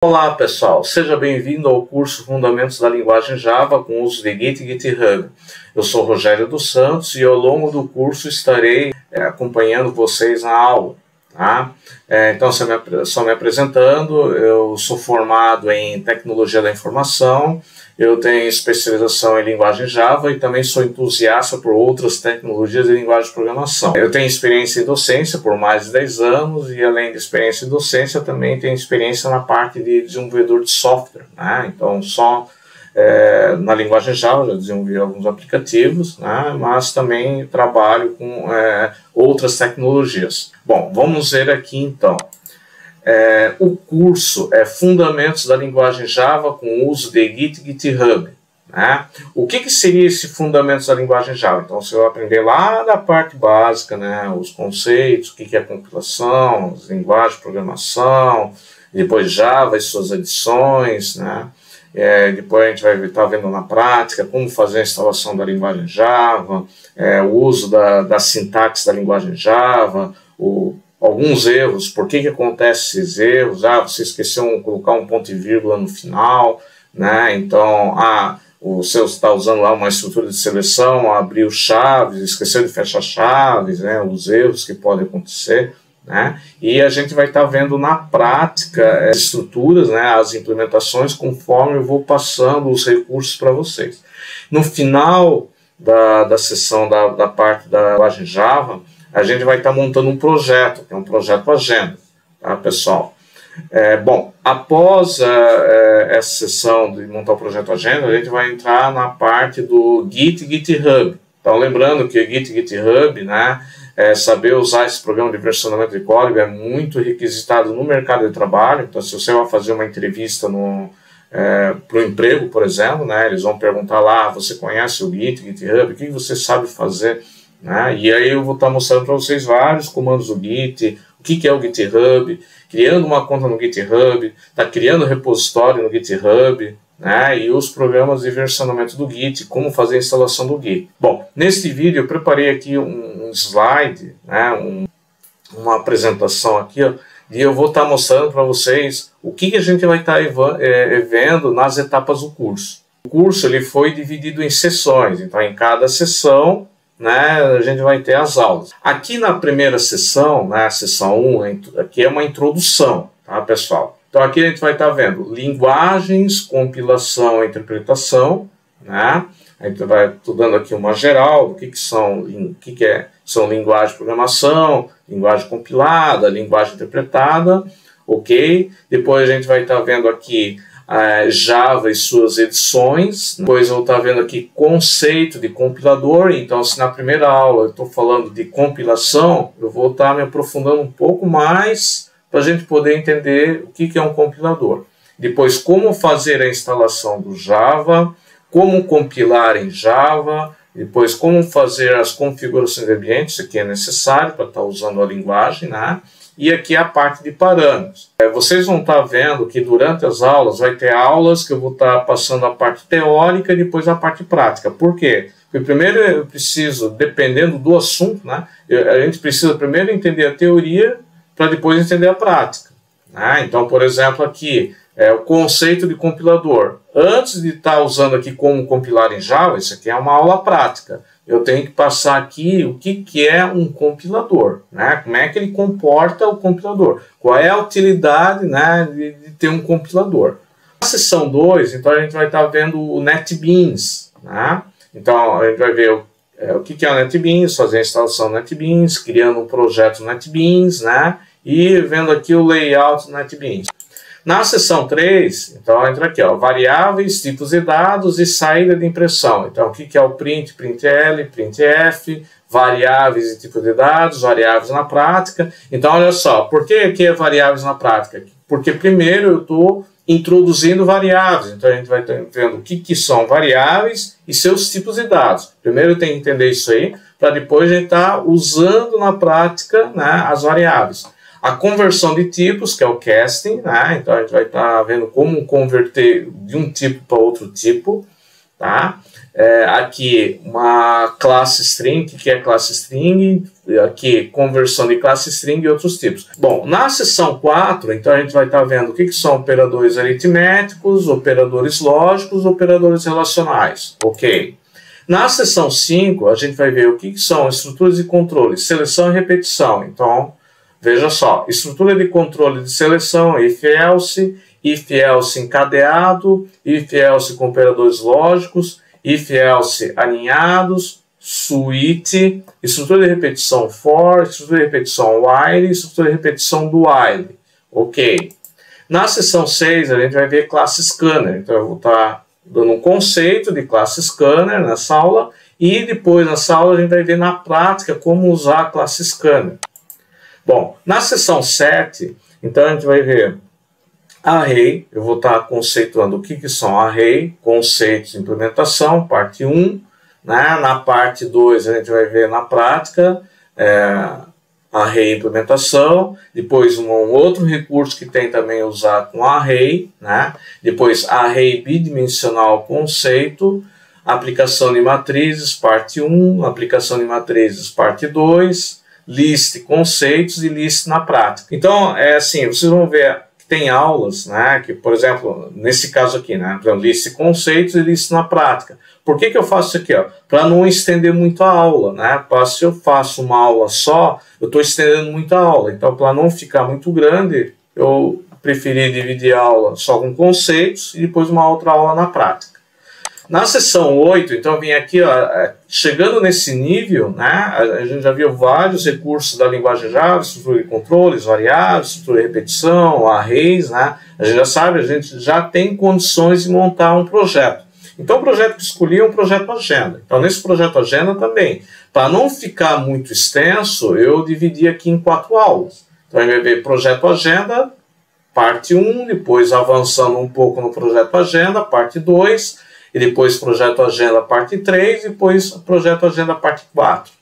Olá pessoal, seja bem-vindo ao curso Fundamentos da Linguagem Java com uso de Git e GitHub. Eu sou Rogério dos Santos e ao longo do curso estarei acompanhando vocês na aula. Tá? Então, só me apresentando, eu sou formado em Tecnologia da Informação, eu tenho especialização em Linguagem Java e também sou entusiasta por outras tecnologias de linguagem de programação. Eu tenho experiência em docência por mais de 10 anos e, além de experiência em docência, também tenho experiência na parte de desenvolvedor de software. Né? Então, na linguagem Java, já desenvolvi alguns aplicativos, né? Mas também trabalho com outras tecnologias. Bom, vamos ver aqui então. O curso é Fundamentos da Linguagem Java com uso de Git e GitHub. Né? O que seria esse Fundamentos da Linguagem Java? Então, você vai aprender lá da parte básica, né? Os conceitos, o que é compilação, as linguagens de programação, depois Java e suas adições, né? Depois a gente vai estar vendo na prática como fazer a instalação da linguagem Java, o uso da sintaxe da linguagem Java, alguns erros, por que acontecem esses erros, você esqueceu de colocar um ponto e vírgula no final, né? Então, você está usando lá uma estrutura de seleção, abriu chaves, esqueceu de fechar chaves, né? Os erros que podem acontecer. Né? E a gente vai estar vendo na prática as estruturas, né, as implementações, conforme eu vou passando os recursos para vocês. No final da sessão da parte da linguagem Java, a gente vai estar montando um projeto, que é um projeto agenda, tá, pessoal? Bom, após essa sessão de montar o projeto agenda, a gente vai entrar na parte do Git e GitHub. Então, lembrando que Git e GitHub, né, saber usar esse programa de versionamento de código é muito requisitado no mercado de trabalho. Então, se você vai fazer uma entrevista para o emprego, por exemplo, né, eles vão perguntar lá, você conhece o Git, GitHub, o que você sabe fazer? Né? E aí eu vou estar mostrando para vocês vários comandos do Git, o que é o GitHub, criando uma conta no GitHub, criando repositório no GitHub, né, e os programas de versionamento do Git, como fazer a instalação do Git. Bom, neste vídeo eu preparei aqui um slide, né, uma apresentação aqui, ó, e eu vou estar mostrando para vocês o que a gente vai estar vendo nas etapas do curso. O curso ele foi dividido em sessões, então em cada sessão, né, a gente vai ter as aulas. Aqui na primeira sessão, né, a sessão 1, aqui é uma introdução, tá, pessoal? Então aqui a gente vai estar vendo linguagens, compilação e interpretação, né? A gente vai estudando aqui uma geral, são linguagem de programação, linguagem compilada, linguagem interpretada, ok? Depois a gente vai estar vendo aqui Java e suas edições. Depois eu vou estar vendo aqui conceito de compilador. Então, se na primeira aula eu estou falando de compilação, eu vou estar me aprofundando um pouco mais para a gente poder entender o que é um compilador. Depois, como fazer a instalação do Java, como compilar em Java, depois como fazer as configurações de ambiente, isso aqui é necessário para estar usando a linguagem, né? E aqui a parte de parâmetros. Vocês vão estar vendo que durante as aulas vai ter aulas que eu vou estar passando a parte teórica e depois a parte prática. Por quê? Porque primeiro eu preciso, dependendo do assunto, né? A gente precisa primeiro entender a teoria para depois entender a prática. Né? Então, por exemplo, aqui o conceito de compilador. Antes de estar usando aqui como compilar em Java, isso aqui é uma aula prática. Eu tenho que passar aqui o que é um compilador, né? Como é que ele comporta o compilador, qual é a utilidade, né, de ter um compilador. Na sessão 2, então a gente vai estar vendo o NetBeans, né? Então a gente vai ver o que é o NetBeans, fazer a instalação do NetBeans, criando um projeto NetBeans, né? E vendo aqui o layout do NetBeans. Na seção 3, então entra aqui, ó, variáveis, tipos de dados e saída de impressão. Então, o que é o print, printl, printf, variáveis e tipos de dados, variáveis na prática. Então, olha só, por que aqui é variáveis na prática? Porque primeiro eu estou introduzindo variáveis. Então, a gente vai vendo o que são variáveis e seus tipos de dados. Primeiro eu tenho que entender isso aí, para depois a gente estar usando na prática, né, as variáveis. A conversão de tipos, que é o casting, né? Então a gente vai estar vendo como converter de um tipo para outro tipo, tá? aqui uma classe string, que é classe string, aqui conversão de classe string e outros tipos. Bom, na seção 4, então a gente vai estar vendo o que são operadores aritméticos, operadores lógicos, operadores relacionais. Ok. Na seção 5, a gente vai ver o que são estruturas de controle, seleção e repetição. Então, veja só, estrutura de controle de seleção, if-else encadeado, if-else com operadores lógicos, if-else alinhados, switch, estrutura de repetição for, estrutura de repetição while, estrutura de repetição do while. Ok. Na seção 6, a gente vai ver classe scanner. Então, eu vou estar dando um conceito de classe scanner nessa aula, e depois nessa aula a gente vai ver na prática como usar a classe scanner. Bom, na seção 7, então a gente vai ver array, eu vou estar conceituando o que são array, conceitos de implementação, parte 1, né? Na parte 2 a gente vai ver na prática array implementação, depois um outro recurso que tem também usar com array, né? Depois array bidimensional conceito, aplicação de matrizes, parte 1, aplicação de matrizes, parte 2, list conceitos e list na prática. Então, assim, vocês vão ver que tem aulas, né, que, por exemplo, nesse caso aqui, né, list conceitos e list na prática. Por que eu faço isso aqui? Para não estender muito a aula, né? Se eu faço uma aula só, eu estou estendendo muito a aula. Então, para não ficar muito grande, eu preferi dividir a aula só com conceitos e depois uma outra aula na prática. Na seção 8, então, eu vim aqui, ó, chegando nesse nível, né, a gente já viu vários recursos da linguagem Java, estrutura de controles, variáveis, estrutura de repetição, arrays, né? A gente já sabe, a gente já tem condições de montar um projeto. Então, o projeto que escolhi é um projeto agenda. Então, nesse projeto agenda também, para não ficar muito extenso, eu dividi aqui em 4 aulas. Então, a gente vai ver projeto agenda, parte 1, depois avançando um pouco no projeto agenda, parte 2, e depois projeto agenda parte 3, e depois projeto agenda parte 4.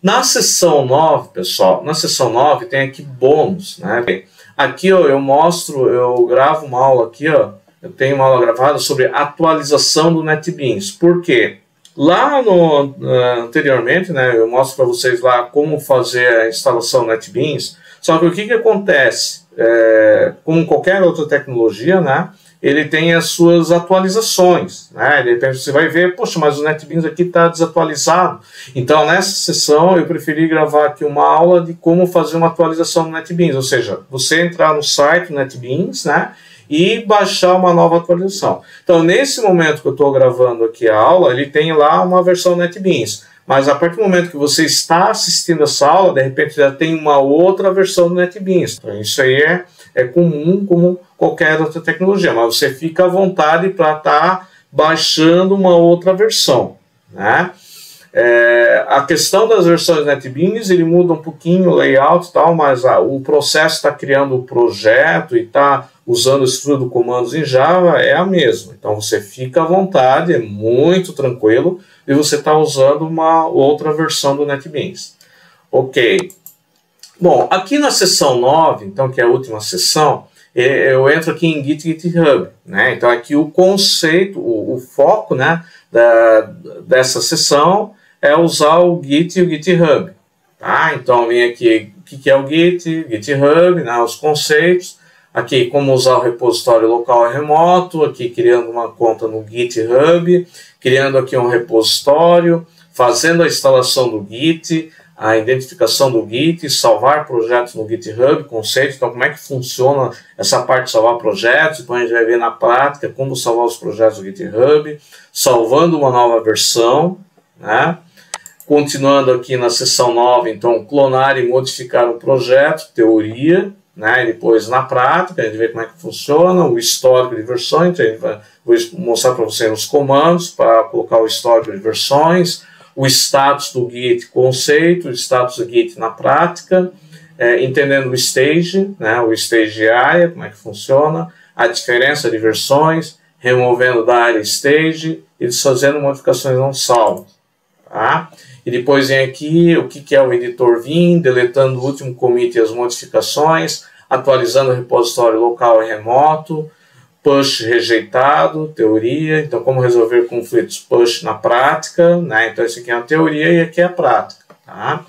Na seção 9, pessoal, na seção 9 tem aqui bônus, né? Aqui, ó, eu gravo uma aula aqui, ó, eu tenho uma aula gravada sobre atualização do NetBeans. Por quê? Lá anteriormente, né, eu mostro para vocês lá como fazer a instalação do NetBeans, só que o que acontece? Como qualquer outra tecnologia, né, ele tem as suas atualizações, né? De repente você vai ver, poxa, mas o NetBeans aqui está desatualizado. Então, nessa sessão, eu preferi gravar aqui uma aula de como fazer uma atualização do NetBeans, ou seja, você entrar no site do NetBeans, né, e baixar uma nova atualização. Então, nesse momento que eu estou gravando aqui a aula, ele tem lá uma versão NetBeans. Mas a partir do momento que você está assistindo essa aula, de repente já tem uma outra versão do NetBeans. Então, isso aí é comum como qualquer outra tecnologia, mas você fica à vontade para estar baixando uma outra versão, né? A questão das versões NetBeans, ele muda um pouquinho o layout e tal, mas o processo está criando o projeto e está usando o estrutura de comandos em Java é a mesma. Então você fica à vontade, é muito tranquilo, e você está usando uma outra versão do NetBeans. Ok. Bom, aqui na seção 9, então, que é a última seção, eu entro aqui em Git e GitHub, né? Então aqui o conceito, o foco, né, dessa seção é usar o Git e o GitHub. Tá? Então vem aqui o que é o Git, GitHub, né, os conceitos. Aqui como usar o repositório local e remoto, aqui criando uma conta no GitHub, criando aqui um repositório, fazendo a instalação do Git, a identificação do Git, salvar projetos no GitHub, conceito. Então, como é que funciona essa parte de salvar projetos? Depois a gente vai ver na prática como salvar os projetos no GitHub, salvando uma nova versão, né? Continuando aqui na seção 9, então, clonar e modificar o projeto, teoria, né? E depois na prática, a gente vê como é que funciona, o histórico de versões. Vou mostrar para vocês os comandos para colocar o histórico de versões, o status do Git, conceito, o status do Git na prática, entendendo o stage, né, o stage area, como é que funciona, a diferença de versões, removendo da área stage e desfazendo modificações não salvas. Tá? E depois vem aqui o que é o editor Vim, deletando o último commit e as modificações, atualizando o repositório local e remoto, push rejeitado, teoria. Então, como resolver conflitos push na prática, né? Então, isso aqui é a teoria e aqui é a prática. Tá?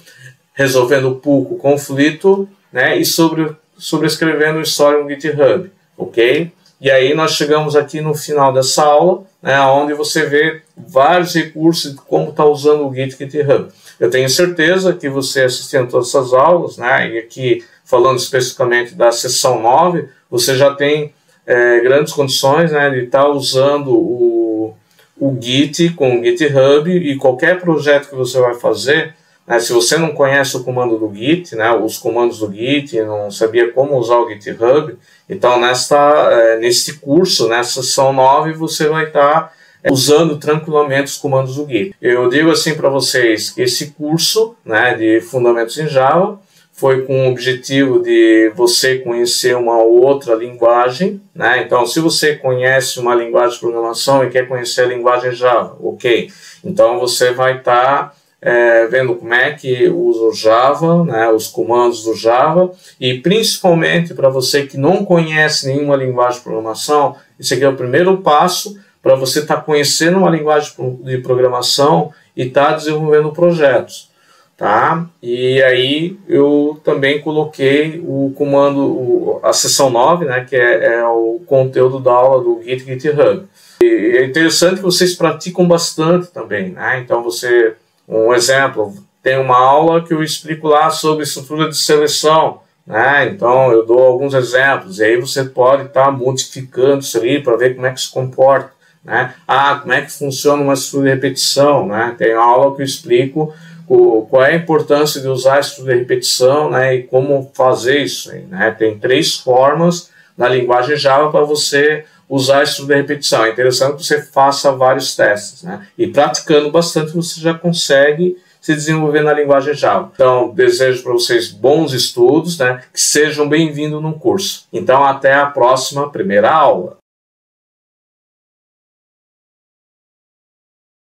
Resolvendo pull com conflito, né? E sobrescrevendo história no GitHub, ok? E aí nós chegamos aqui no final dessa aula, né? Onde você vê vários recursos de como está usando o GitHub. Eu tenho certeza que você assistindo todas essas aulas, né? E aqui falando especificamente da seção 9, você já tem grandes condições, né, de estar usando o Git com o GitHub, e qualquer projeto que você vai fazer, né, se você não conhece o comando do Git, né, os comandos do Git, não sabia como usar o GitHub, então nesse curso, nessa seção 9, você vai estar usando tranquilamente os comandos do Git. Eu digo assim para vocês que esse curso, né, de Fundamentos em Java foi com o objetivo de você conhecer uma outra linguagem, né? Então, se você conhece uma linguagem de programação e quer conhecer a linguagem Java, ok. Então, você vai estar vendo como é que usa o Java, né, os comandos do Java, e principalmente para você que não conhece nenhuma linguagem de programação, esse aqui é o primeiro passo para você estar conhecendo uma linguagem de programação e estar desenvolvendo projetos. Tá? E aí eu também coloquei o comando, a seção 9, né, que é o conteúdo da aula do GitHub. E é interessante que vocês praticam bastante também, né? Então um exemplo, tem uma aula que eu explico lá sobre estrutura de seleção, né? Então eu dou alguns exemplos, e aí você pode estar modificando isso ali para ver como é que se comporta, né? Como é que funciona uma estrutura de repetição, né? Tem uma aula que eu explico qual é a importância de usar a estrutura de repetição, né, e como fazer isso aí, né? Tem 3 formas na linguagem Java para você usar a estrutura de repetição. É interessante que você faça vários testes, né? E praticando bastante você já consegue se desenvolver na linguagem Java. Então, desejo para vocês bons estudos, né? Que sejam bem-vindos no curso. Então, até a próxima primeira aula.